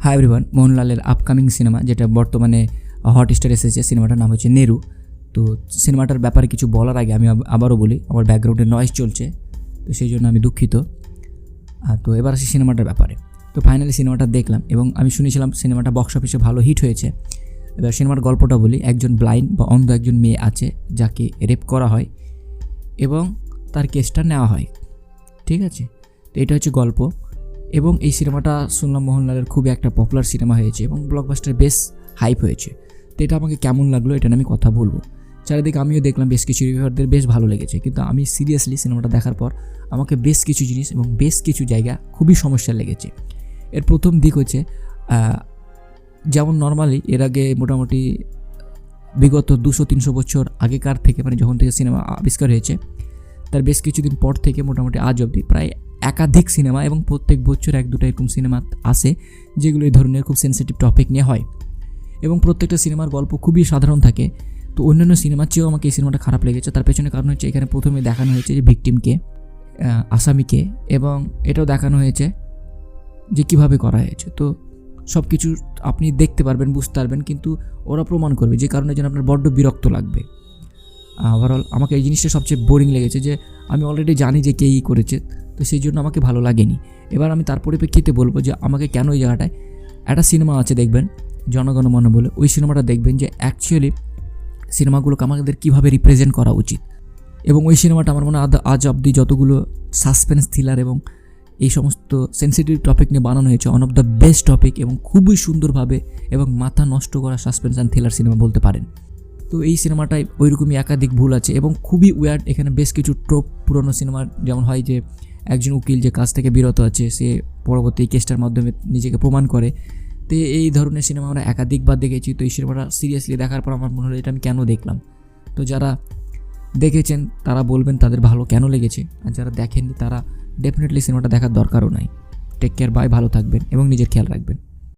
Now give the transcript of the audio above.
Hi everyone, মোহনলালের upcoming cinema যেটা বর্তমানে Hotstar এসেছে, সিনেমাটার নাম হচ্ছে নেরু। তো সিনেমাটার ব্যাপারে কিছু বলার আগে আমি আবারও বলি, আমার ব্যাকগ্রাউন্ডে নয়েজ চলছে, তো সেই জন্য আমি দুঃখিত। তো এবার আসি সিনেমাটার ব্যাপারে। তো ফাইনালি সিনেমাটা দেখলাম এবং আমি শুনেছিলাম সিনেমাটা বক্স অফিসে ভালো হিট হয়েছে। এবার সিনেমার গল্পটা বলি। একজন ব্লাইন্ড বা অন্ধ একজন মেয়ে আছে যাকে রেপ করা হয় এবং তার কেসটা নেওয়া হয়, ঠিক আছে? তো এটা হচ্ছে গল্প। এবং এই সিনেমাটা শুনলাম মোহনলালের খুবই একটা পপুলার সিনেমা হয়েছে এবং ব্লকবাস্টার বেশ হাইপ হয়েছে। তো এটা আমাকে কেমন লাগলো এটা আমি কথা বলবো। চারিদিকে আমিও দেখলাম বেশ কিছু রিভিউয়ারদের বেশ ভালো লেগেছে, কিন্তু আমি সিরিয়াসলি সিনেমাটা দেখার পর আমাকে বেশ কিছু জিনিস এবং বেশ কিছু জায়গা খুবই সমস্যা লেগেছে। এর প্রথম দিক হচ্ছে, যেমন নর্মালি এর আগে মোটামুটি বিগত 200-300 বছর আগেকার থেকে, মানে যখন থেকে সিনেমা আবিষ্কার হয়েছে তার বেশ কিছুদিন পর থেকে মোটামুটি আজ অবধি প্রায় একাধিক সিনেমা এবং প্রত্যেক বছর 1-2টা এরকম সিনেমা আসে যেগুলো এই ধরনের খুব সেন্সিটিভ টপিক নিয়ে হয় এবং প্রত্যেকটা সিনেমার গল্প খুবই সাধারণ থাকে। তো অন্যান্য সিনেমার চেয়েও আমাকে এই সিনেমাটা খারাপ লেগেছে। তার পেছনে কারণ হচ্ছে এখানে প্রথমে দেখানো হয়েছে যে ভিকটিমকে, আসামিকে, এবং এটাও দেখানো হয়েছে যে কীভাবে করা হয়েছে। তো সব কিছু আপনি দেখতে পারবেন, বুঝতে পারবেন, কিন্তু ওরা প্রমাণ করবে, যে কারণে যেন আপনার বড্ড বিরক্ত লাগবে। ওভারঅল আমাকে এই জিনিসটা সবচেয়ে বোরিং লেগেছে, যে আমি অলরেডি জানি যে কেই করেছে, তো সেই জন্য আমাকে ভালো লাগেনি। এবার আমি তার পরিপ্রেক্ষিতে বলবো যে আমাকে কেন ওই জায়গাটায় একটা সিনেমা আছে দেখবেন, জনগণমন বলে, ওই সিনেমাটা দেখবেন যে অ্যাকচুয়ালি সিনেমাগুলোকে আমাদের কীভাবে রিপ্রেজেন্ট করা উচিত। এবং ওই সিনেমাটা আমার মনে হয় আজ অবধি যতগুলো সাসপেন্স থ্রিলার এবং এই সমস্ত সেন্সিটিভ টপিক নিয়ে বানানো হয়েছে, one of the best topic এবং খুবই সুন্দরভাবে এবং মাথা নষ্ট করা সাসপেন্স অ্যান্ড থ্রিলার সিনেমা বলতে পারেন। তো এই সিনেমাটায় ওইরকমই একাধিক ভুল আছে এবং খুবই ওয়ার্ড। এখানে বেশ কিছু ট্রোপ পুরনো সিনেমার, যেমন হয় যে একজন উকিল যে কাজ থেকে বিরত আছে, সে পরবর্তী কেসটার মাধ্যমে নিজেকে প্রমাণ করে। তো এই ধরনের সিনেমা আমরা একাধিকবার দেখেছি। তো এই সিনেমাটা সিরিয়াসলি দেখার পর আমার মনে হলো এটা আমি কেন দেখলাম। তো যারা দেখেছেন তারা বলবেন তাদের ভালো কেন লেগেছে, আর যারা দেখেননি তারা ডেফিনেটলি সিনেমাটা দেখার দরকারও নাই। টেক কেয়ার, বাই, ভালো থাকবেন এবং নিজের খেয়াল রাখবেন।